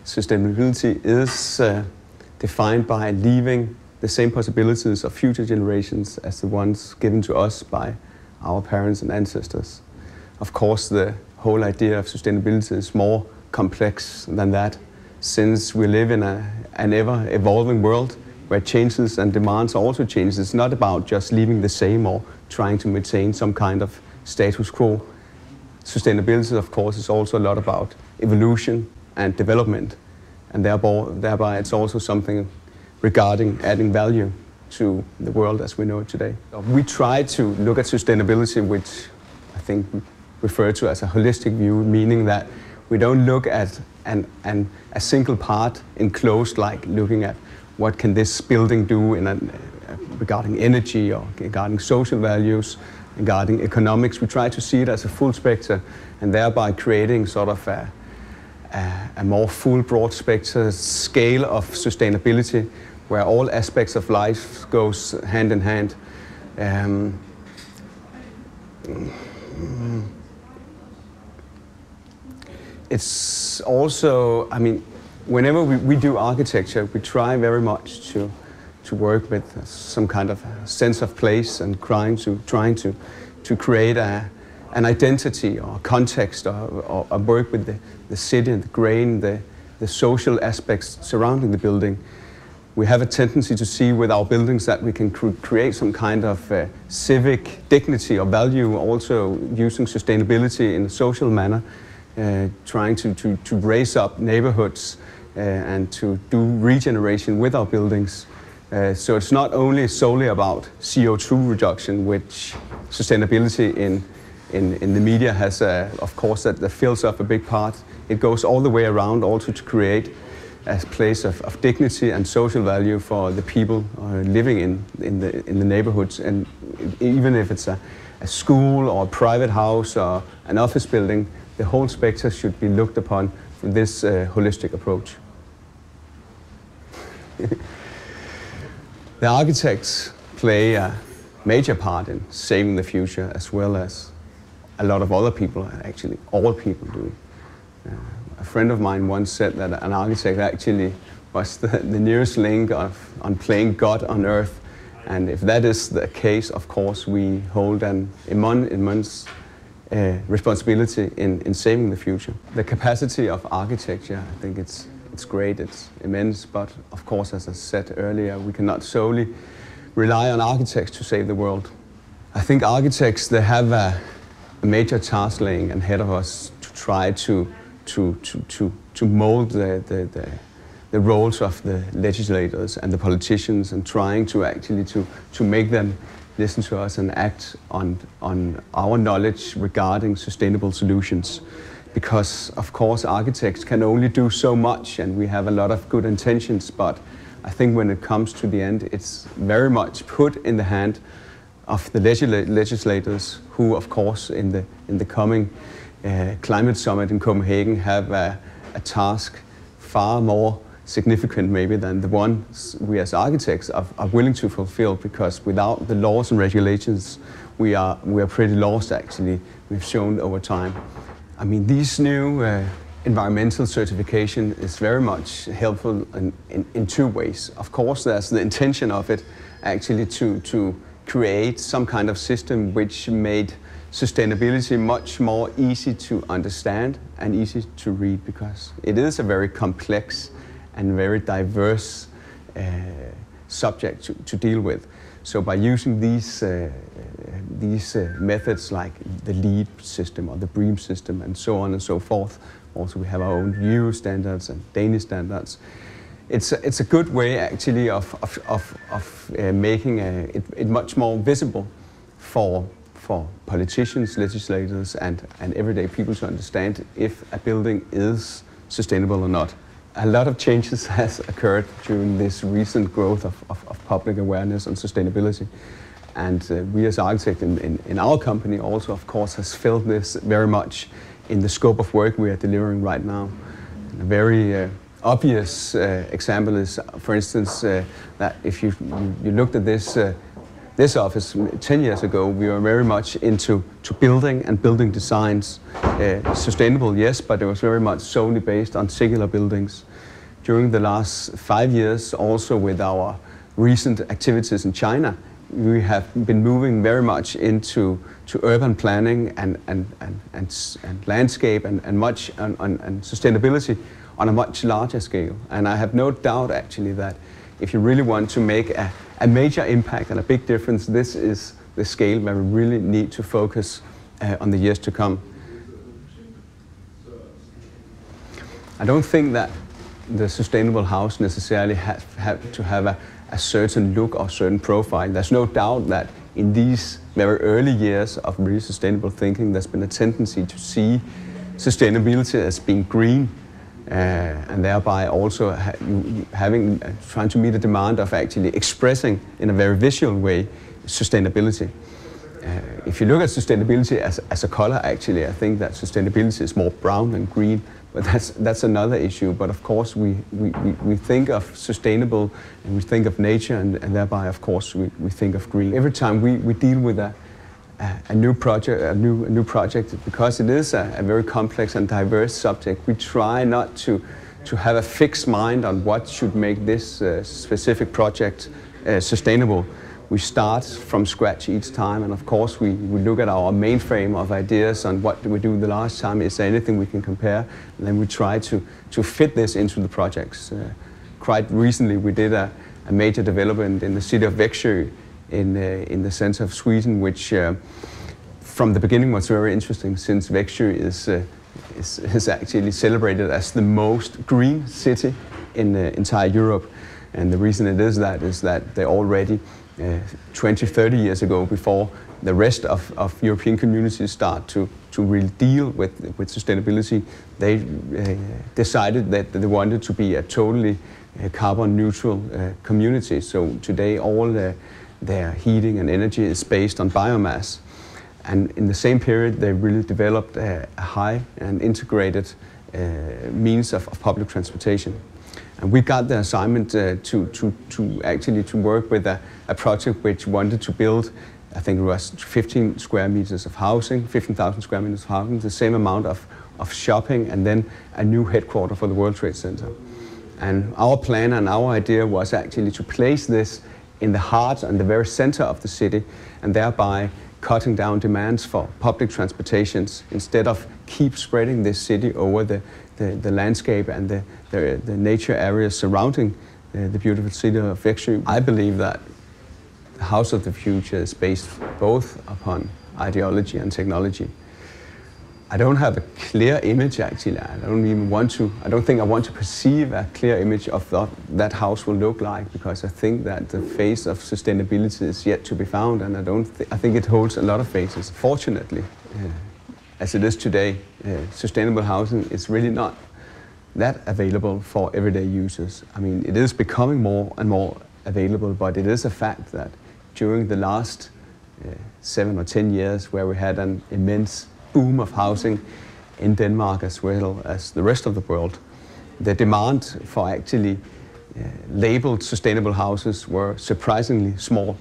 sustainability is defined by leaving the same possibilities of future generations as the ones given to us by our parents and ancestors. Of course, the whole idea of sustainability is more complex than that, since we live in an ever-evolving world where changes and demands also change. It's not about just leaving the same or trying to maintain some kind of status quo. Sustainability, of course, is also a lot about evolution and development, and thereby it's also something regarding adding value to the world as we know it today. We try to look at sustainability, which I think we refer to as a holistic view, meaning that we don't look at a single part enclosed, like looking at what can this building do regarding energy or regarding social values, regarding economics. We try to see it as a full spectrum, and thereby creating sort of a more full, broad spectrum scale of sustainability, where all aspects of life goes hand in hand. It's also, I mean, whenever we do architecture, we try very much to work with some kind of sense of place and trying to create an identity or context, or work with the city and the grain, the social aspects surrounding the building. We have a tendency to see with our buildings that we can create some kind of civic dignity or value, also using sustainability in a social manner, trying to raise up neighborhoods and to do regeneration with our buildings. So it's not only solely about CO2 reduction, which sustainability in the media has, of course, that fills up a big part. It goes all the way around also to create a place of dignity and social value for the people living in the neighborhoods. And even if it's a school or a private house or an office building, the whole spectrum should be looked upon from this holistic approach. The architects play a major part in saving the future, as well as a lot of other people, actually all people do. A friend of mine once said that an architect actually was the nearest link on playing God on earth. And if that is the case, of course, we hold an immense responsibility in saving the future. The capacity of architecture, I think it's great, it's immense, but of course, as I said earlier, we cannot solely rely on architects to save the world. I think architects, they have a major task laying ahead of us to try to mold the roles of the legislators and the politicians, and trying to actually to make them listen to us and act on our knowledge regarding sustainable solutions. Because of course architects can only do so much, and we have a lot of good intentions, but I think when it comes to the end, it's very much put in the hand of the legislators, who of course in the coming climate summit in Copenhagen have a task far more significant maybe than the ones we as architects are willing to fulfill, because without the laws and regulations we are pretty lost, actually, we've shown over time. I mean, these new environmental certification is very much helpful in two ways. Of course, there's the intention of it actually to create some kind of system which made sustainability much more easy to understand and easy to read, because it is a very complex and very diverse subject to deal with. So by using these methods like the LEED system or the BREEAM system and so on and so forth, also we have our own Euro standards and Danish standards, it's a good way actually of making it much more visible for politicians, legislators and everyday people to understand if a building is sustainable or not. A lot of changes has occurred during this recent growth of public awareness on sustainability. And we as architects in our company also, of course, has felt this very much in the scope of work we are delivering right now. And a very obvious example is, for instance, that if you looked at this office 10 years ago, we were very much into building and building designs. Sustainable, yes, but it was very much solely based on singular buildings. during the last 5 years, also with our recent activities in China, we have been moving very much into urban planning and landscape and much on sustainability on a much larger scale. And I have no doubt actually that if you really want to make a major impact and a big difference, this is the scale where we really need to focus on the years to come. I don't think that the sustainable house necessarily have to have a certain look or certain profile. There's no doubt that in these very early years of really sustainable thinking, there's been a tendency to see sustainability as being green, and thereby also trying to meet the demand of actually expressing in a very visual way sustainability. If you look at sustainability as a color, actually, I think that sustainability is more brown than green, but that's another issue. But of course, we think of sustainable and we think of nature, and thereby, of course, we think of green. Every time we deal with a new project, because it is a very complex and diverse subject, we try not to have a fixed mind on what should make this specific project sustainable. We start from scratch each time, and of course we look at our mainframe of ideas on what did we do the last time, is there anything we can compare, and then we try to fit this into the projects. Quite recently we did a major development in the city of Växjö in the center of Sweden, which from the beginning was very interesting, since Växjö is actually celebrated as the most green city in the entire Europe. And the reason it is that they already 20-30 years ago, before the rest of European communities start to really deal with sustainability, they decided that they wanted to be a totally carbon neutral community. So today all their heating and energy is based on biomass. And in the same period, they really developed a high and integrated means of public transportation. And we got the assignment to actually work with a project which wanted to build, I think it was 15 square meters of housing, 15,000 square meters of housing, the same amount of shopping, and then a new headquarter for the World Trade Center. And our plan and our idea was actually to place this in the heart and the very center of the city, and thereby cutting down demands for public transportations, instead of keep spreading this city over the landscape and the nature areas surrounding the beautiful city of Växjö. I believe that the house of the future is based both upon ideology and technology. I don't have a clear image actually. I don't think I want to perceive a clear image of what that house will look like, because I think that the face of sustainability is yet to be found, and I think it holds a lot of faces. Fortunately, as it is today, sustainable housing is really not that available for everyday users. I mean, it is becoming more and more available, but it is a fact that during the last 7 or 10 years, where we had an immense boom of housing in Denmark as well as the rest of the world, the demand for actually labeled sustainable houses were surprisingly small.